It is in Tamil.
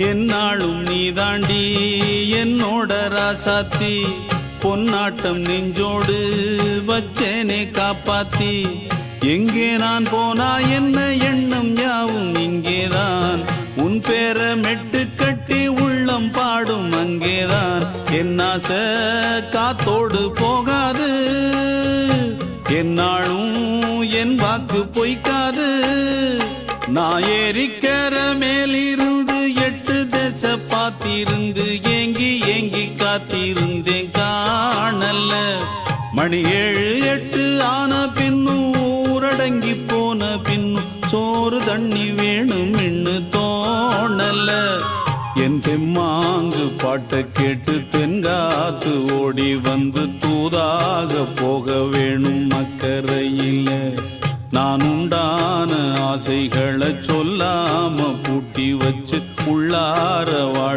என்னாலும் நீதாண்டி என்னோட ராசாத்தி பொன்னாட்டம் நெஞ்சோடு வச்சேனே காப்பாத்தி எங்கே நான் போனா என்ன எண்ணம் யாவும் இங்கேதான் உன் பேர மெட்டு கட்டி உள்ளம் பாடும் அங்கேதான் என்னாச காத்தோடு போகாது என்னாலும் என் வாக்கு பொய்க்காது நான் ஏறிக்கர மேலிருந்து 8 தேச பார்த்திருந்து ஏங்கி ஏங்கி காத்திருந்தேன் காணல மணி 7 8 ஆன பின்னும் ஊரடங்கி போன பின்னும் சோறு தண்ணி வேணும் இன்னு தோணல என் தெம்மாங்கு பாட்டை கேட்டு தென்காத்து ஓடி வந்து தூதாக போக வேணும் அக்கறையில நான் உண்டான ஆசைகளை சொல்லாம பூட்டி வச்சு உள்ளார வாழ